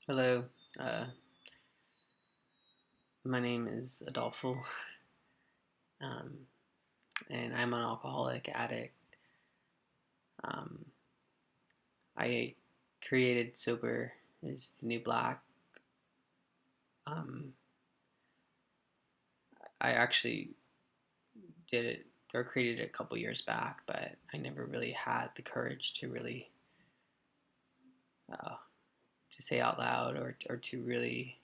Hello, uh, my name is Adolfo, um, and I'm an alcoholic addict. Um, I created Sober is the New Black. Um, I actually did it or created it a couple years back, but I never really had the courage to really to say out loud or to really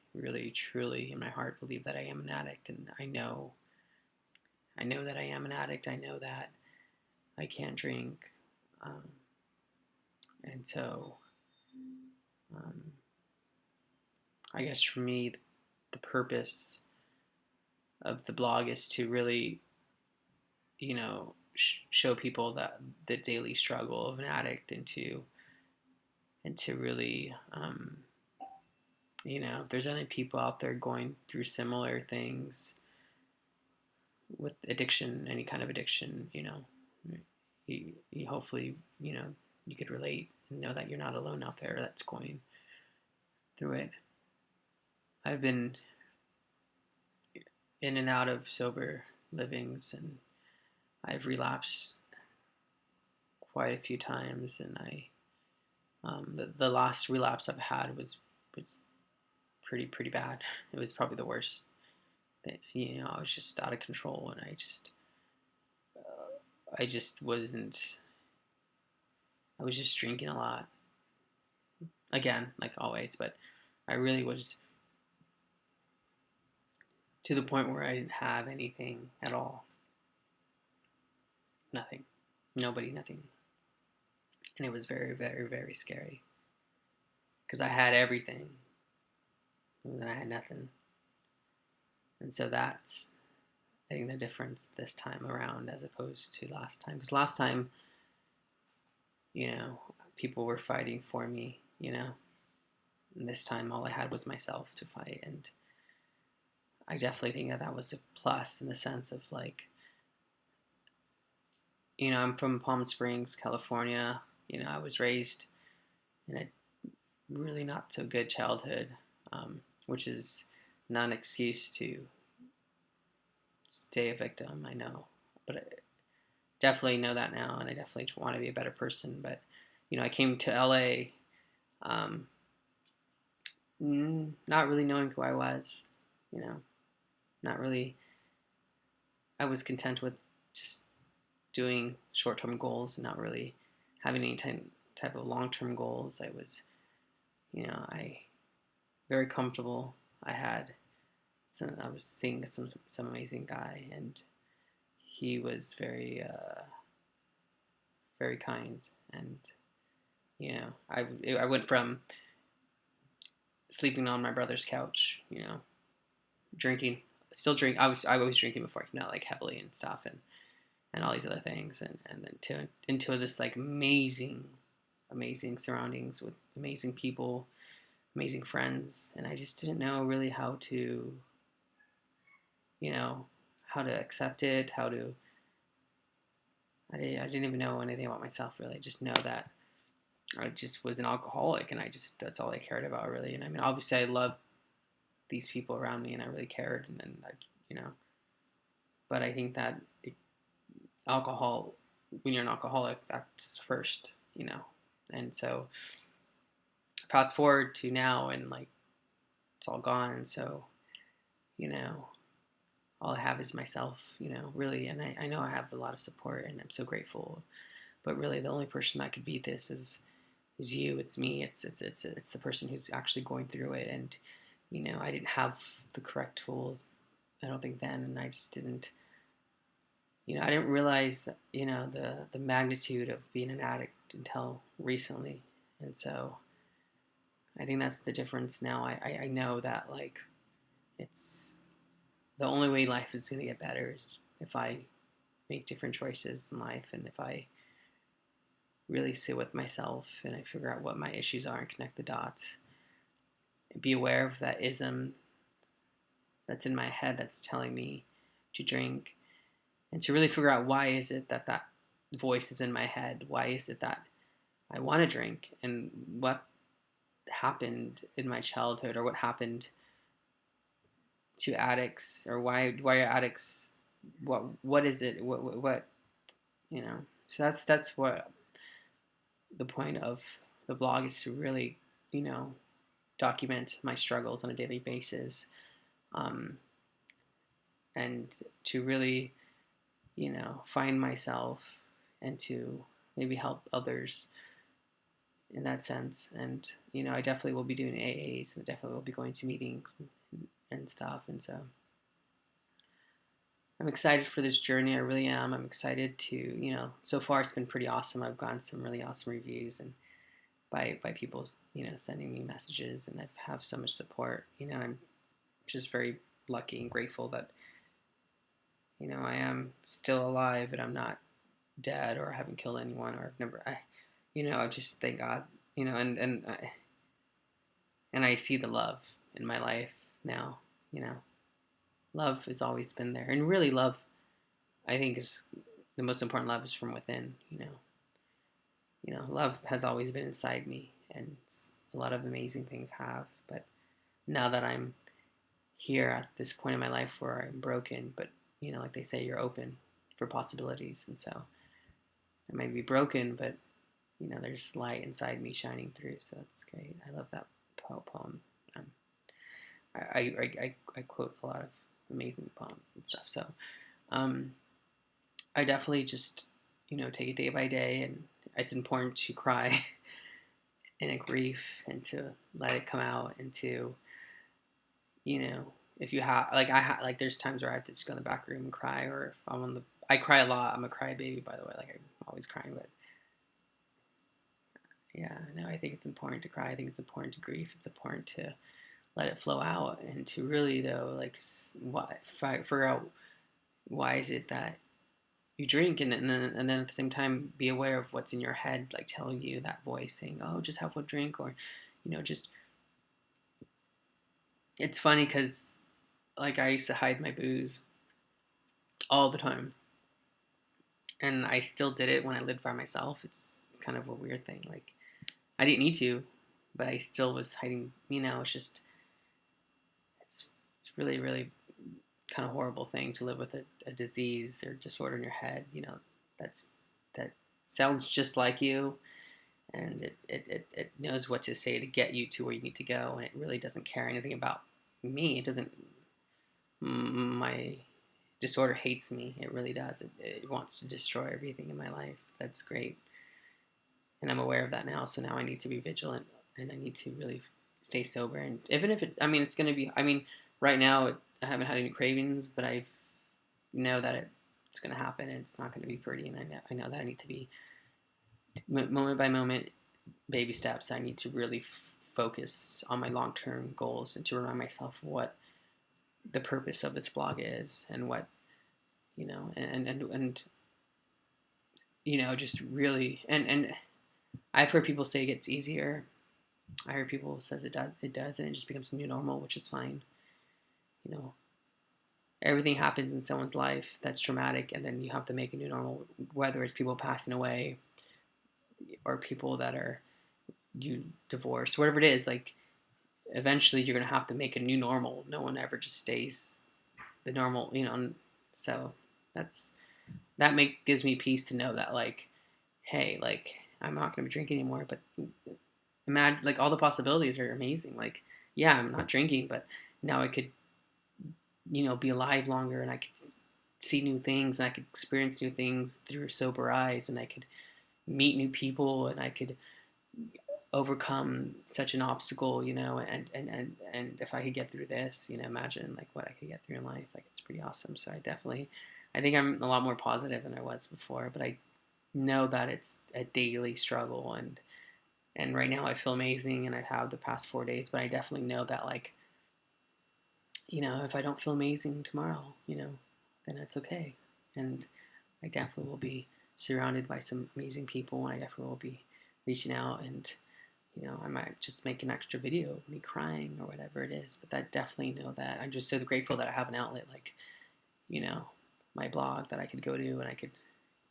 truly in my heart believe that I am an addict, and I know that I am an addict. I know that I can't drink. Um, and so um, I guess for me, the purpose of the blog is to really, show people that the daily struggle of an addict and to really, if there's any people out there going through similar things with addiction, any kind of addiction, you hopefully, you could relate and know that you're not alone out there that's going through it. I've been in and out of sober livings, and I've relapsed quite a few times, and the last relapse I've had was pretty bad. It was probably the worst. I was just out of control, and I just wasn't. I was just drinking a lot again, like always, but I really was to the point where I didn't have anything at all, nothing, nobody, nothing, and it was very scary because I had everything and then I had nothing, and so that's I think the difference this time around as opposed to last time. Because last time, you know, people were fighting for me, and this time all I had was myself to fight. And I definitely think that that was a plus in the sense of like, I'm from Palm Springs, California. I was raised in a really not so good childhood, which is not an excuse to stay a victim, I know. But definitely know that now, and I definitely want to be a better person. But I came to LA, um, not really knowing who I was. You know, not really. I was content with just doing short-term goals and not really having any type of long-term goals. I very comfortable. I was seeing some amazing guy, and he was very kind, and I went from sleeping on my brother's couch, drinking, still drink. I was drinking before, like heavily and stuff, and all these other things, and then to into this like amazing surroundings with amazing people, amazing friends, and I just didn't know really how to, you know, how to accept it, how to. I didn't even know anything about myself really. I just know that I just was an alcoholic, and that's all I cared about really. And I mean, obviously, I loved these people around me, and I really cared, and I, you know, but I think that alcohol, when you're an alcoholic, that's first, and so fast forward to now, and like it's all gone, and so you know, all I have is myself, really, and I know I have a lot of support, and I'm so grateful, but really, the only person that could beat this is you. It's me. It's the person who's actually going through it, and I didn't have the correct tools. I don't think then, and I just didn't. I didn't realize that the magnitude of being an addict until recently, and so I think that's the difference now. I know that like it's the only way life is going to get better is if I make different choices in life, and if I really sit with myself and I figure out what my issues are and connect the dots and be aware of that ism that's in my head that's telling me to drink, and to really figure out why is it that voice is in my head, why is it that I want to drink, and what happened in my childhood, or what happened to addicts, or why are addicts, what is it, what you know. So that's what the point of the blog is, to really, you know, document my struggles on a daily basis, um, and to really, you know, find myself, and to maybe help others in that sense. And you know, I definitely will be doing AAs, and I definitely will be going to meetings and stuff. And so I'm excited for this journey. I really am. I'm excited to, you know, so far it's been pretty awesome. I've gotten some really awesome reviews, and by people, you know, sending me messages, and I've have so much support. You know, I'm just very lucky and grateful that, you know, I am still alive, and I'm not dead, or haven't killed anyone, or I've never, you know, I just thank God, you know, and I see the love in my life now. You know, love has always been there, and really love, I think, is the most important. Love is from within. You know, love has always been inside me, and a lot of amazing things have. But now that I'm here at this point in my life where I'm broken, but you know, like they say, you're open for possibilities, and so I might be broken, but you know, there's light inside me shining through. So that's great. I love that poem. Um, I quote a lot of amazing poems and stuff. So um, I definitely just, you know, take it day by day, and it's important to cry in a grief, and to let it come out, and to, you know, if you have, like, like, there's times where I have to just go in the back room and cry, or if I'm on the, I cry a lot. I'm a crybaby, by the way. Like, I'm always crying, but yeah, no, I think it's important to cry. I think it's important to grieve. It's important to let it flow out, and to really, though, like, why, figure out why is it that you drink, and then at the same time be aware of what's in your head, like telling you, that voice saying, oh, just have one drink, or, you know, just, it's funny because, like, I used to hide my booze all the time, and I still did it when I lived by myself. It's kind of a weird thing. Like, I didn't need to, but I still was hiding. You know, it's just, it's really, really kind of horrible thing to live with a disease or disorder in your head. You know, that sounds just like you, and it knows what to say to get you to where you need to go, and it really doesn't care anything about me. It doesn't. My disorder hates me. It really does. It wants to destroy everything in my life. That's great, and I'm aware of that now. So now I need to be vigilant, and I need to really stay sober. And even if it, I mean, it's going to be. I mean, right now I haven't had any cravings, but I know that it's going to happen, and it's not going to be pretty. And I know that I need to be moment by moment, baby steps. I need to really focus on my long term goals, and to remind myself what the purpose of this blog is, and what, you know, and you know, just really, and I've heard people say it gets easier. I heard people says it does, and it just becomes a new normal, which is fine. You know, everything happens in someone's life that's traumatic, and then you have to make a new normal, whether it's people passing away, or people that are, you divorced, whatever it is. Like, eventually you're gonna have to make a new normal. No one ever just stays the normal, you know. So that's, gives me peace to know that, like, hey, like, I'm not gonna be drinking anymore, but imagine, like, all the possibilities are amazing. Like, yeah, I'm not drinking, but now I could, you know, be alive longer, and I could see new things, and I could experience new things through sober eyes, and I could meet new people, and I could overcome such an obstacle, you know, and if I could get through this, you know, imagine like what I could get through in life. Like, it's pretty awesome. So I think I'm a lot more positive than I was before, but I know that it's a daily struggle, and right now I feel amazing, and I have the past 4 days, but I definitely know that, like, you know, if I don't feel amazing tomorrow, you know, then that's okay. And I definitely will be surrounded by some amazing people, and I definitely will be reaching out, and you know, I might just make an extra video of me crying or whatever it is. But I definitely know that I'm just so grateful that I have an outlet, like, you know, my blog, that I could go to, and I could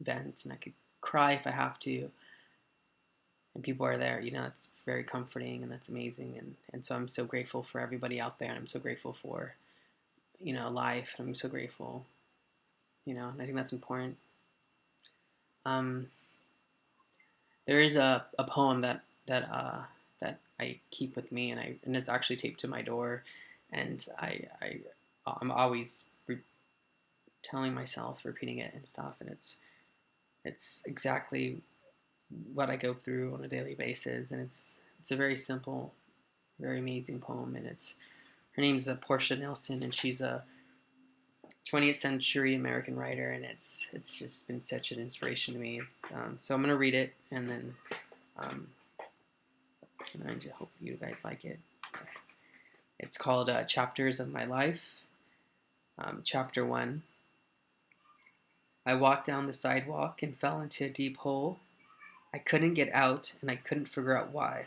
vent, and I could cry if I have to, and people are there. You know, it's very comforting, and that's amazing. And so I'm so grateful for everybody out there, and I'm so grateful for, life. I'm so grateful, and I think that's important. Um, there is a poem that I keep with me, and it's actually taped to my door, and I'm always telling myself, repeating it and stuff, and it's exactly what I go through on a daily basis, and it's a very simple, very amazing poem, and it's her name's Portia Nelson, and she's a 20th century American writer, and it's just been such an inspiration to me. So I'm gonna read it, and then um, and I just hope you guys like it. It's called Chapters of My Life. Chapter 1. I walked down the sidewalk and fell into a deep hole. I couldn't get out, and I couldn't figure out why.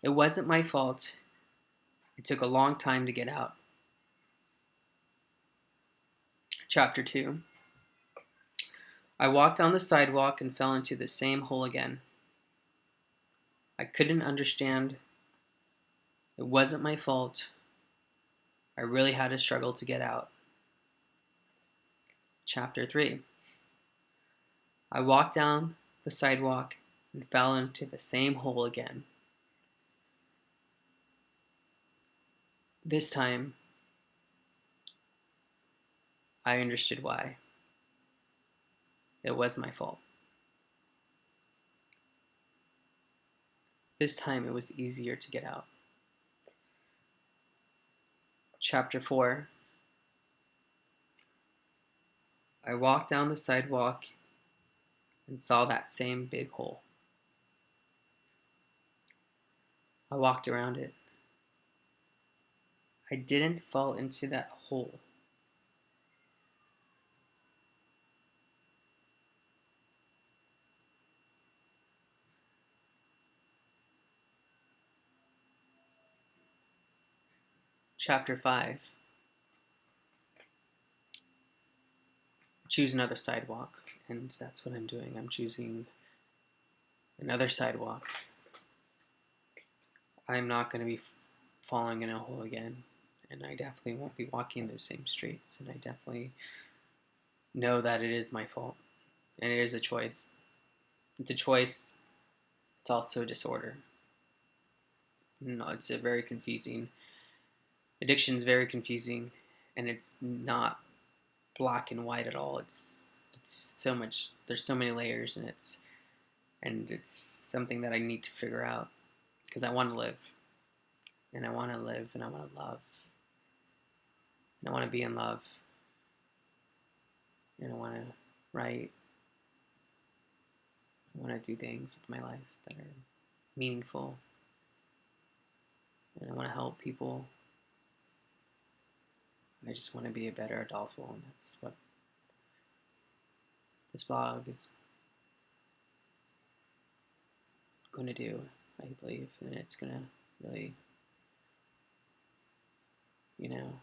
It wasn't my fault. It took a long time to get out. Chapter 2. I walked down the sidewalk and fell into the same hole again. I couldn't understand. It wasn't my fault. I really had to struggle to get out. Chapter 3. I walked down the sidewalk and fell into the same hole again. This time, I understood why. It was my fault. This time, it was easier to get out. Chapter 4. I walked down the sidewalk and saw that same big hole. I walked around it. I didn't fall into that hole. Chapter 5. Choose another sidewalk, and that's what I'm doing. I'm choosing another sidewalk. I'm not going to be falling in a hole again, and I definitely won't be walking those same streets, and I definitely know that it is my fault, and it is a choice. It's a choice. It's also a disorder. No, it's a very confusing. Addiction is very confusing, and it's not black and white at all. It's so much. There's so many layers, and it's something that I need to figure out because I want to live, and I want to live, and I want to love, and I want to be in love, and I want to write. I want to do things with my life that are meaningful, and I want to help people. I just want to be a better adultful, and that's what this blog is going to do, I believe, and it's going to really, you know,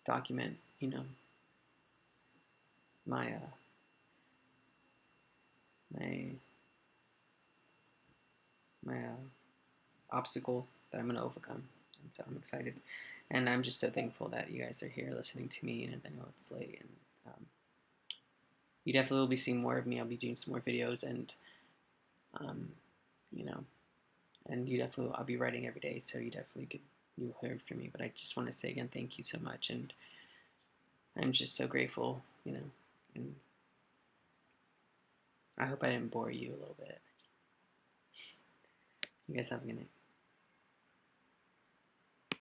document, my my my obstacle that I'm going to overcome, and so I'm excited, and I'm just so thankful that you guys are here listening to me, and I know it's late, and you definitely will be seeing more of me. I'll be doing some more videos, and um, you know, and you definitely I'll be writing every day, so you'll hear from me. But I just want to say again, thank you so much, and I'm just so grateful, and I hope I didn't bore you a little bit. You guys have a good night.